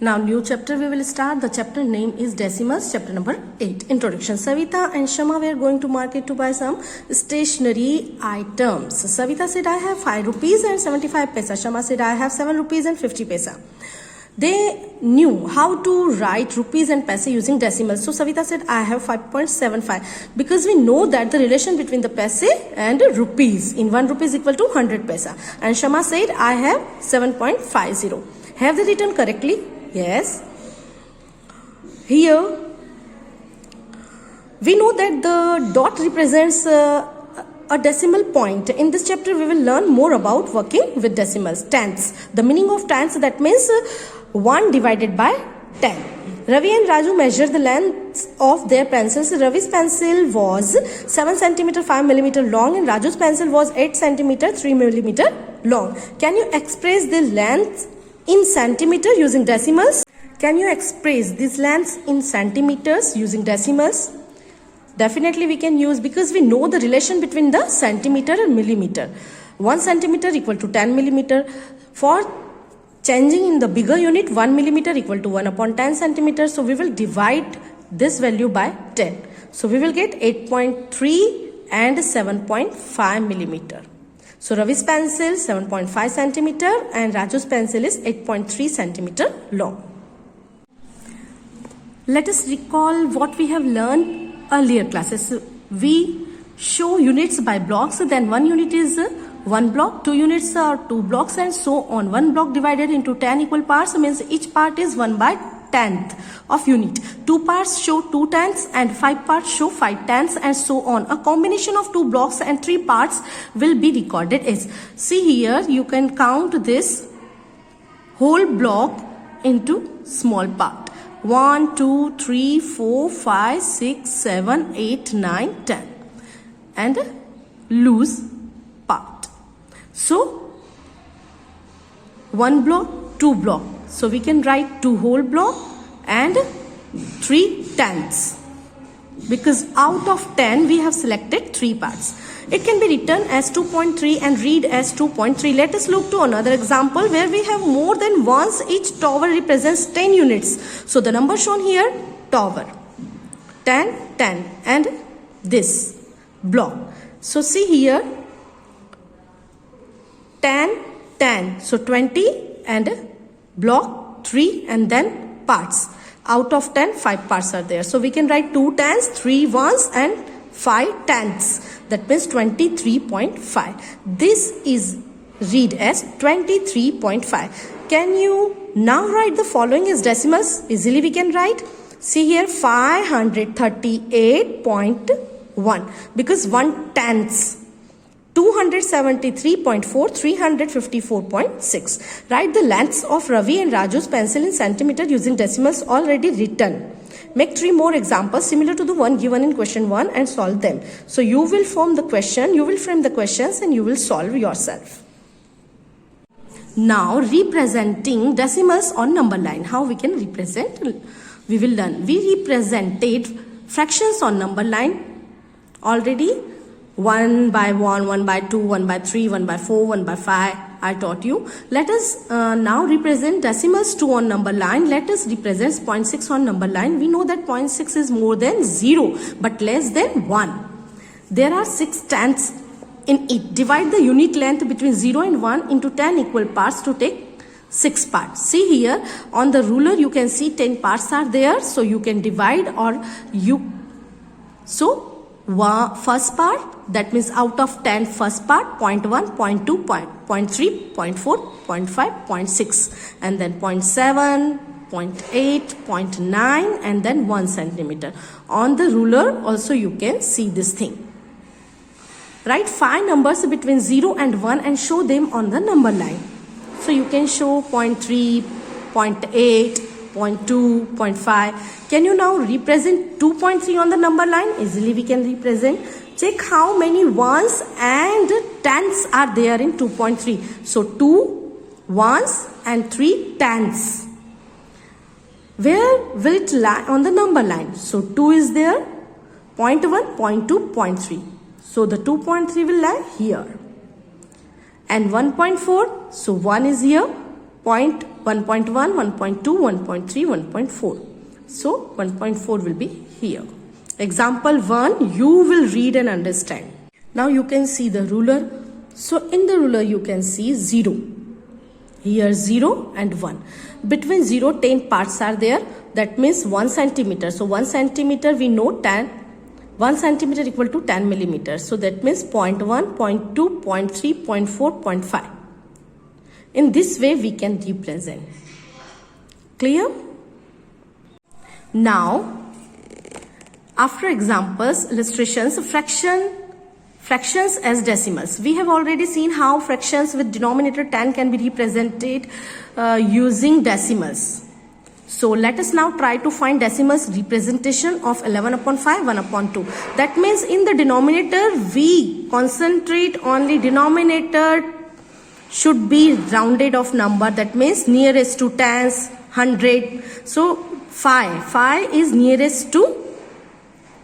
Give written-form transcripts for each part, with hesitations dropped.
Now new chapter we will start. The chapter name is decimals, chapter number 8. Introduction. Savita and Shama were going to market to buy some stationery items. Savita said, I have 5 rupees and 75 paisa. Shama said, I have 7 rupees and 50 paisa. They knew how to write rupees and paisa using decimals. So Savita said, I have 5.75 because we know that the relation between the paisa and rupees in 1 rupee is equal to 100 paisa. And Shama said, I have 7.50. Have they written correctly? Yes. Here we know that the dot represents a decimal point. In this chapter we will learn more about working with decimals. Tenths. The meaning of tenths, that means 1 divided by 10. Ravi and Raju measured the length of their pencils. Ravi's pencil was 7 cm 5 mm long and Raju's pencil was 8 cm 3 mm long. Can you express the length in centimeter using decimals? Can you express these lengths in centimeters using decimals? Definitely we can use, because we know the relation between the centimeter and millimeter. 1 centimeter equal to 10 millimeter. For changing in the bigger unit, 1 millimeter equal to 1 upon 10 centimeters. So we will divide this value by 10. So we will get 8.3 and 7.5 millimeter. So Ravi's pencil 7.5 centimeter and Raju's pencil is 8.3 centimeter long. Let us recall what we have learned earlier classes. We show units by blocks. Then 1 unit is 1 block, 2 units are 2 blocks, and so on. 1 block divided into 10 equal parts means each part is 1 by 10th of unit. 2 parts show 2 tenths and 5 parts show 5 tenths, and so on. A combination of 2 blocks and 3 parts will be recorded as. See here, you can count this whole block into small part. 1, 2, 3, 4, 5, 6, 7, 8, 9, 10 and loose part. So 1 block, 2 block. So we can write 2 whole block and 3 tenths, because out of 10 we have selected 3 parts. It can be written as 2.3 and read as 2.3. Let us look to another example where we have more than once each tower represents 10 units. So the number shown here, tower, 10, 10 and this block. So see here, 10, 10. So 20 and block 3 and then parts. Out of 10, 5 parts are there. So we can write 2 tenths, 3 ones and 5 tenths. That means 23.5. This is read as 23.5. Can you now write the following as decimals? Easily we can write. See here, 538.1, because 1 tenths. 273.4, 354.6. Write the lengths of Ravi and Raju's pencil in centimeter using decimals already written. Make 3 more examples similar to the one given in question 1 and solve them. So you will form the question, you will frame the questions and you will solve yourself. Now representing decimals on number line. How we can represent? We will learn. We represented fractions on number line already. 1 by 1, 1 by 2, 1 by 3, 1 by 4, 1 by 5. I taught you. Let us now represent decimals 2 on number line. Let us represent 0.6 on number line. We know that 0.6 is more than 0 but less than 1. There are 6 tenths in it. Divide the unit length between 0 and 1 into 10 equal parts to take 6 parts. See here on the ruler you can see 10 parts are there. So you can divide or you. So first part, that means out of 10 first part, 0.1, 0.2, 0.3, 0.4, 0.5, 0.6 and then 0.7, 0.8, 0.9 and then 1 centimeter. On the ruler also you can see this thing. Write 5 numbers between 0 and 1 and show them on the number line. So you can show 0.3, 0.8, 0.2, 0.5. Can you now represent 2.3 on the number line? Easily we can represent. Check how many ones and tenths are there in 2.3. So 2 ones and 3 tenths. Where will it lie on the number line? So 2 is there, 0.1, 0.2, 0.3. So the 2.3 will lie here. And 1.4, so 1 is here, 1.1, 1.2, 1.3, 1.4. So 1.4 will be here. Example 1, you will read and understand. Now you can see the ruler. So in the ruler you can see 0. Here 0 and 1. Between 0, 10 parts are there. That means 1 centimeter. So 1 centimeter we know 10. 1 centimeter equal to 10 millimeters. So that means 0.1, 0.2, 0.3, 0.4, 0.5. In this way we can represent. Clear? Now, after examples, illustrations, fractions as decimals. We have already seen how fractions with denominator 10 can be represented using decimals. So let us now try to find decimals representation of 11/5, 1/2. That means in the denominator we concentrate only denominator should be rounded off number. That means nearest to tens, 100. So 5 is nearest to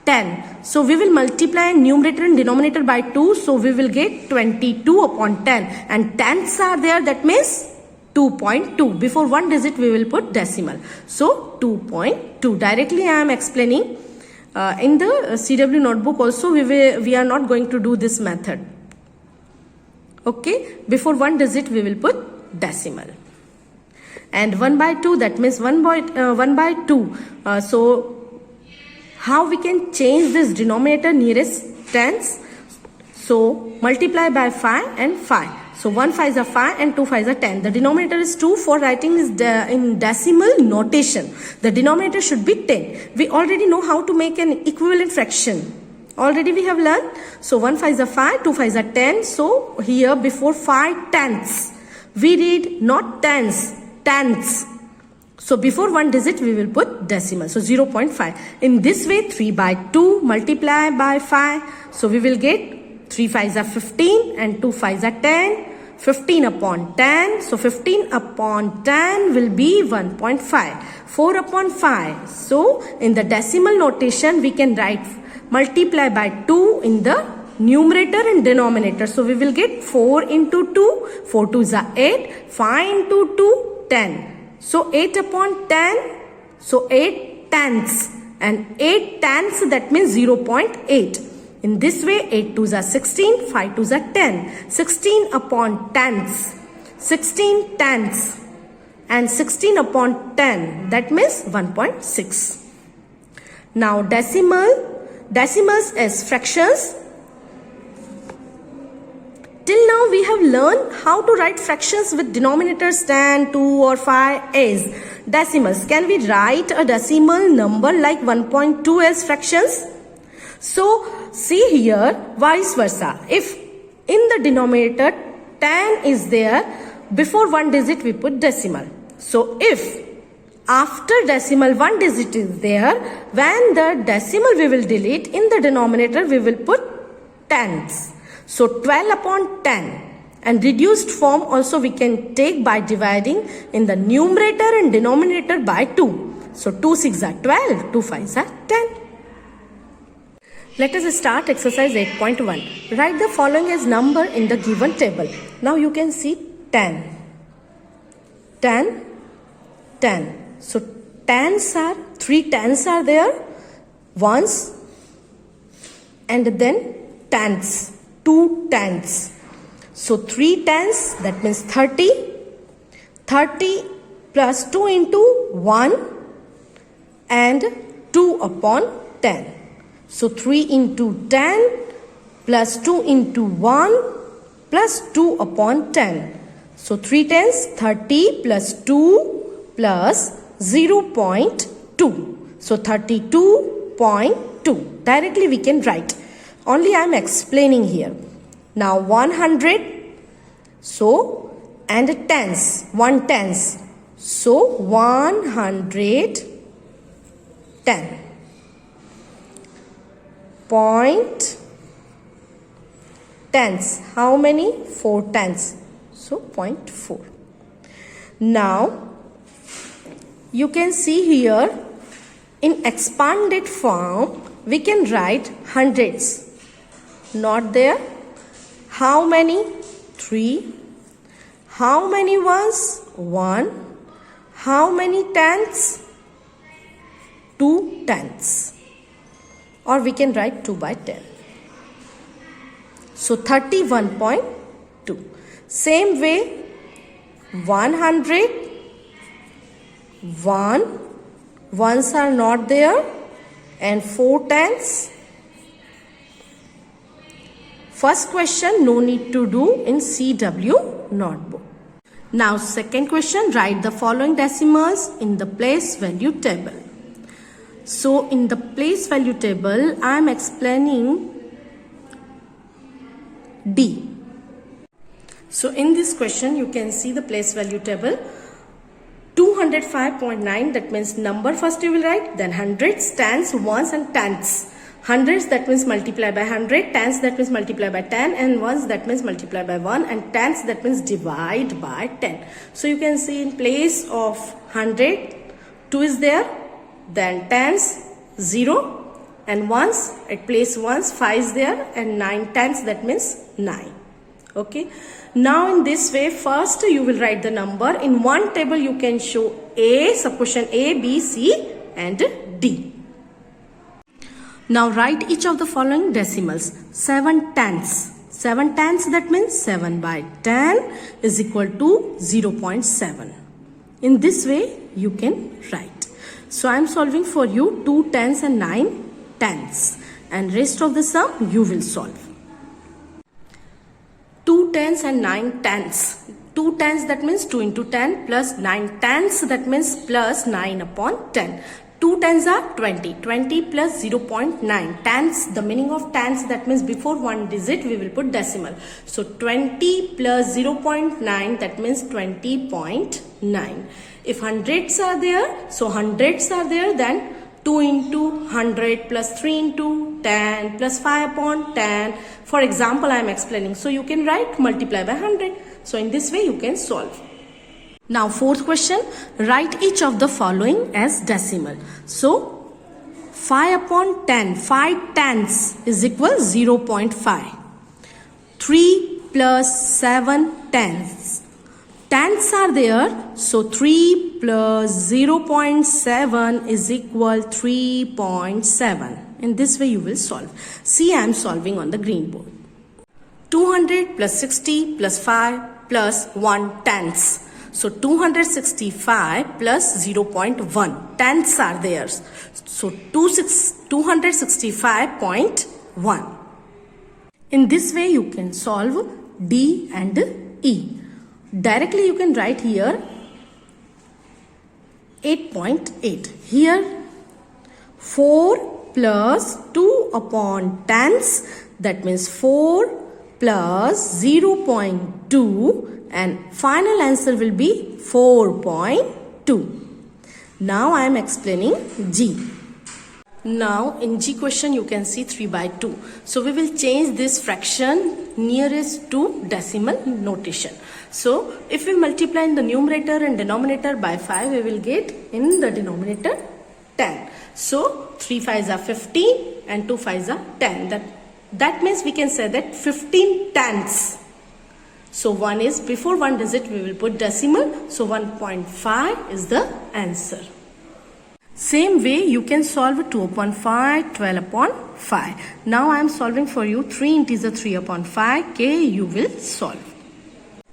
10. So we will multiply numerator and denominator by 2. So we will get 22/10. And tenths are there. That means 2.2. Before one digit we will put decimal. So 2.2. Directly I am explaining. In the CW notebook also we are not going to do this method. Okay. Before one digit we will put decimal. And 1/2, that means 1 by 2. So how we can change this denominator nearest tens? So multiply by 5 and 5. So 1 5 is 5 and 2 5 is 10. The denominator is 2. For writing is in decimal notation. The denominator should be 10. We already know how to make an equivalent fraction. Already we have learned. So 1 5 is 5, 2 5 is 10. So here before 5 tenths, we read not tens, tenths. So before one digit we will put decimal. So 0.5. In this way 3 by 2 multiply by 5. So we will get 3 5 is 15 and 2 5 is 10. 15/10. So 15/10 will be 1.5. 4/5. So in the decimal notation we can write multiply by 2 in the numerator and denominator. So we will get 4 into 2. 4 2 is 8. 5 into 2, 10. So 8/10. So 8 tenths. And 8 tenths, that means 0.8. In this way 8 2s are 16. 5 2s are 10. 16/10ths. 16 tenths. And 16/10. That means 1.6. Now decimals as fractions. Till now we have learned how to write fractions with denominators 10, 2 or 5 as decimals. Can we write a decimal number like 1.2 as fractions? So see here vice versa. If in the denominator 10 is there, before one digit we put decimal. So if after decimal one digit is there, when the decimal we will delete, in the denominator we will put tenths. So 12/10. And reduced form also we can take by dividing in the numerator and denominator by 2. So 2 6 are 12, 2 5 are 10. Let us start exercise 8.1. Write the following as number in the given table. Now you can see 10. 10, 10. So tens are, 3 tens are there. Ones. And then tenths. 2 tenths. So 3 tenths, that means 30. 30 plus 2 into 1 and 2/10. So 3 into 10 plus 2 into 1 plus 2/10. So 3 tenths, 30 plus 2 plus 0.2. So 32.2. Directly we can write. Only I am explaining here. Now 100. So and tens, 1 tens. So 110. Point tenths. How many? 4 tenths. So 0.4. Now you can see here in expanded form we can write hundreds. Not there. How many? 3. How many ones? 1. How many tenths? 2 tenths. Or we can write 2 by 10. So 31.2. Same way, 100. 1. Ones are not there. And 4 tenths. First question, no need to do in CW notebook. Now second question, write the following decimals in the place value table. So in the place value table, I am explaining D. So in this question, you can see the place value table. 205.9, that means number first you will write, then hundreds, tens, ones and tenths. Hundreds, that means multiply by 100, tens, that means multiply by 10, and ones, that means multiply by 1, and tens, that means divide by 10. So you can see in place of 100, 2 is there, then tens, 0, and ones, at place ones, 5 is there, and 9 tenths, that means 9. Okay. Now in this way, first you will write the number. In one table you can show A, subquotient A, B, C and D. Now write each of the following decimals. 7 tenths. 7 tenths, that means 7 by 10 is equal to 0.7. In this way you can write. So I am solving for you 2 tenths and 9 tenths. And rest of the sum you will solve. 2 tenths and 9 tenths. 2 tenths, that means 2 into 10 plus 9 tenths, that means plus 9 upon 10. 2 tenths are 20. 20 plus 0.9. Tenths, the meaning of tenths, that means before one digit we will put decimal. So 20 plus 0.9, that means 20.9. If hundreds are there, so hundreds are there, then 2 into 100 plus 3 into 10 plus 5 upon 10. For example, I am explaining. So you can write multiply by 100. So in this way you can solve. Now fourth question, write each of the following as decimal. So 5 upon 10, 5 tenths is equal 0.5. 3 plus 7 tenths. Tenths are there, so 3 plus 0.7 is equal 3.7. In this way you will solve. See, I am solving on the green board. 200 plus 60 plus 5 plus 1 tenths. So 265 plus 0.1. Tenths are there. So 265.1. In this way you can solve D and E. Directly you can write here 8.8. Here 4 plus 2 upon tenths, that means 4 plus 0.2, and final answer will be 4.2. Now I am explaining G. Now in G question you can see 3 by 2. So we will change this fraction nearest to decimal notation. So if we multiply in the numerator and denominator by 5, we will get in the denominator 10. So 3 5s are 15 and 2 5s are 10. That means we can say that 15 tenths. So 1 is before one digit we will put decimal. So 1.5 is the answer. Same way you can solve 2 upon 5, 12 upon 5. Now I am solving for you 3 integer 3 upon 5. K you will solve.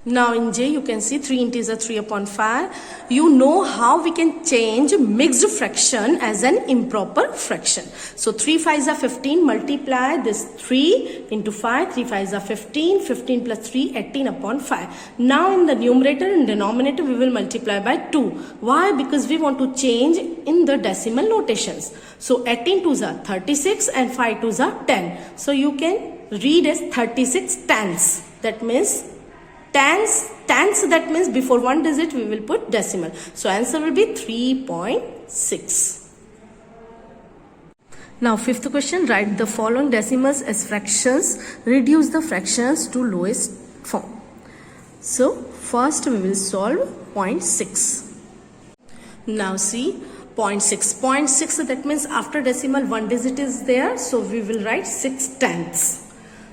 Now in J you can see 3 integer 3 upon 5. You know how we can change mixed fraction as an improper fraction. So 3 5s are 15, multiply this 3 into 5, 3 5s are 15, 15 plus 3, 18 upon 5. Now in the numerator and denominator we will multiply by 2. Why? Because we want to change in the decimal notations. So 18 2s are 36 and 5 2s are 10. So you can read as 36 tenths. That means tenths, that means before one digit we will put decimal. So answer will be 3.6. Now fifth question, write the following decimals as fractions. Reduce the fractions to lowest form. So first we will solve 0.6. Now see 0.6. 0.6, that means after decimal one digit is there. So we will write 6 tenths.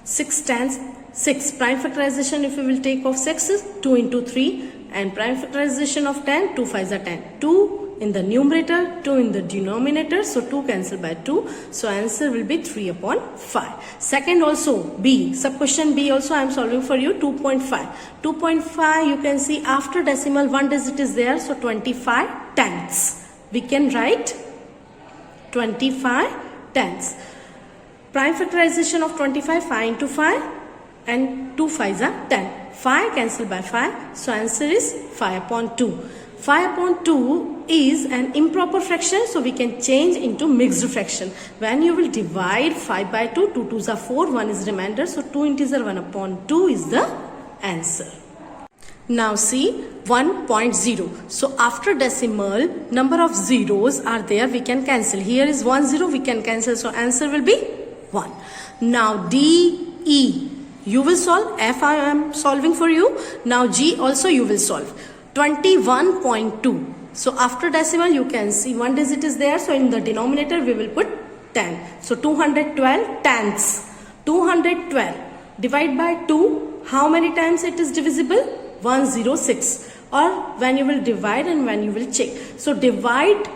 6 tenths. 6 prime factorization, if we will take of 6 is 2 into 3 and prime factorization of 10, 2 5s are 10. 2 in the numerator, 2 in the denominator, so 2 cancel by 2. So answer will be 3 upon 5. Second also B, sub question B also I am solving for you, 2.5. 2.5 you can see after decimal one digit is there, so 25 tenths. We can write 25 tenths. Prime factorization of 25, 5 into 5 and 2 5s are 10. 5 cancel by 5, so answer is 5 upon 2. 5 upon 2 is an improper fraction, so we can change into mixed fraction. When you will divide 5 by 2, 2 2s are 4, 1 is remainder, so 2 integer 1 upon 2 is the answer. Now see 1.0. So after decimal, number of zeros are there, we can cancel. Here is 1 0, we can cancel, so answer will be 1. Now D, E, you will solve. F I am solving for you. Now G also you will solve. 21.2. So after decimal you can see one digit is there, so in the denominator we will put 10. So 212 tenths. 212 divide by 2. How many times it is divisible? 106. Or when you will divide and when you will check. So divide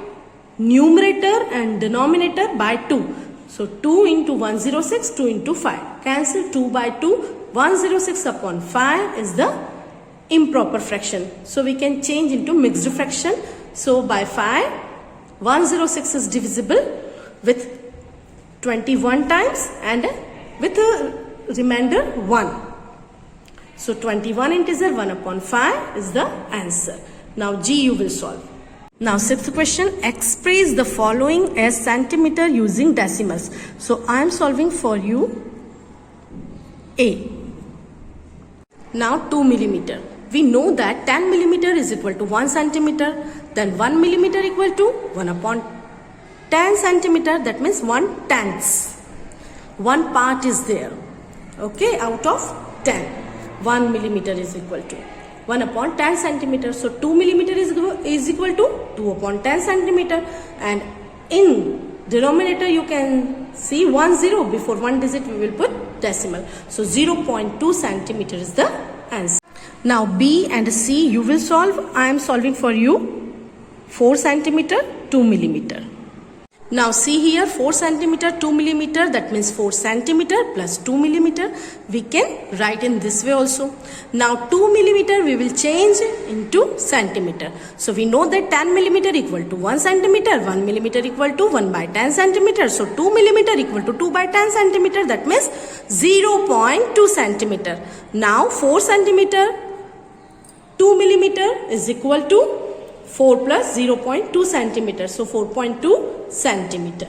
numerator and denominator by 2. So 2 into 106, 2 into 5. Cancel 2 by 2. 106 upon 5 is the improper fraction. So we can change into mixed fraction. So by 5, 106 is divisible with 21 times and with a remainder 1. So 21 integer 1 upon 5 is the answer. Now G you will solve. Now sixth question, express the following as centimeter using decimals. So I am solving for you A. Now 2 millimeter. We know that 10 millimeter is equal to 1 centimeter. Then 1 millimeter equal to 1 upon 10 centimeter. That means 1 tenths. One part is there. Okay, out of 10. 1 millimeter is equal to 1 upon 10 centimeter. So 2 millimeter is equal to 2 upon 10 centimeter. And in denominator you can see 1 0. Before one digit we will put decimal. So 0.2 centimeter is the answer. Now B and C you will solve. I am solving for you 4 centimeter 2 millimeter. Now see here 4 centimeter 2 millimeter, that means 4 centimeter plus 2 millimeter. We can write in this way also. Now 2 millimeter we will change into centimeter. So we know that 10 millimeter equal to 1 centimeter, 1 millimeter equal to 1 by 10 centimeter. So 2 millimeter equal to 2 by 10 centimeter, that means 0.2 centimeter. Now 4 centimeter 2 millimeter is equal to 4 plus 0.2 centimeter. So 4.2 centimeter.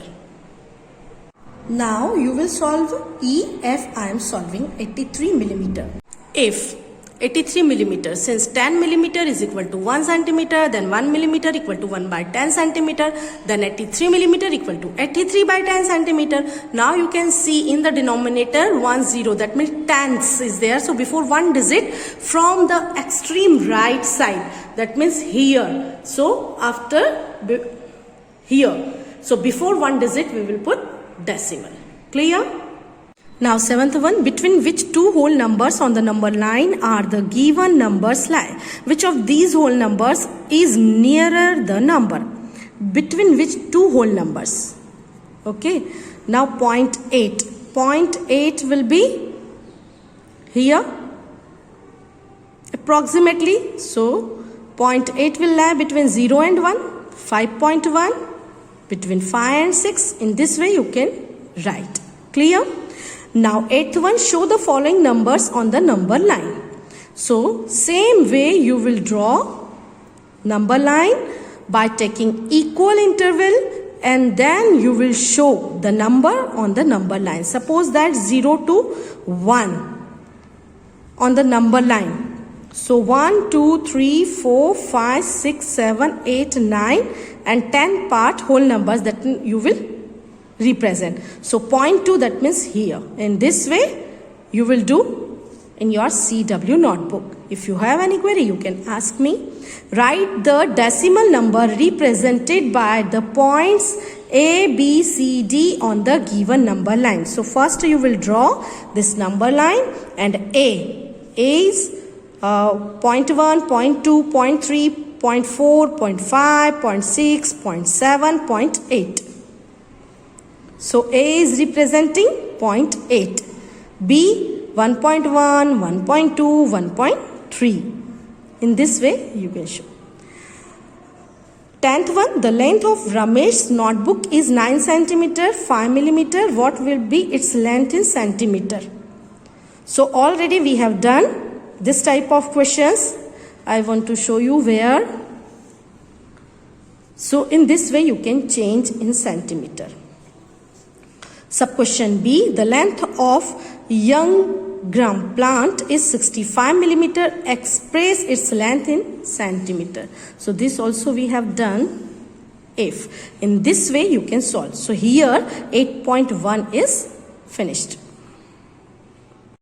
Now you will solve E, F. I am solving 83 millimeter. If 83 millimeter, since 10 millimeter is equal to 1 centimeter, then 1 millimeter equal to 1 by 10 centimeter, then 83 millimeter equal to 83 by 10 centimeter. Now you can see in the denominator 1 0, that means tenths is there. So before one digit from the extreme right side, that means here. So after here. So before one digit we will put decimal. Clear? Now seventh one, between which two whole numbers on the number line are the given numbers lie? Which of these whole numbers is nearer the number? Between which two whole numbers? Okay. Now 0.8. 0.8 will be here approximately. So 0.8 will lie between 0 and 1. 5.1 between 5 and 6. In this way you can write. Clear? Now 8th one, show the following numbers on the number line. So same way you will draw number line by taking equal interval and then you will show the number on the number line. Suppose that 0 to 1 on the number line. So 1, 2, 3, 4, 5, 6, 7, 8, 9 and 10 part whole numbers that you will represent. So 0.2, that means here. In this way you will do in your CW notebook. If you have any query you can ask me. Write the decimal number represented by the points A, B, C, D on the given number line. So first you will draw this number line and A is 0.1, 0.2, 0.3, 0.4, 0.5, 0.6, 0.7, 0.8. So A is representing 0.8. B 1.1, 1.2, 1.3. In this way you can show. 10th one, the length of Ramesh's notebook is 9 cm, 5 mm. What will be its length in centimeter? So already we have done this type of questions. I want to show you where. So in this way you can change in centimeter. Sub question B, the length of young gram plant is 65 mm. Express its length in centimeter. So this also we have done. If in this way you can solve. So here 8.1 is finished.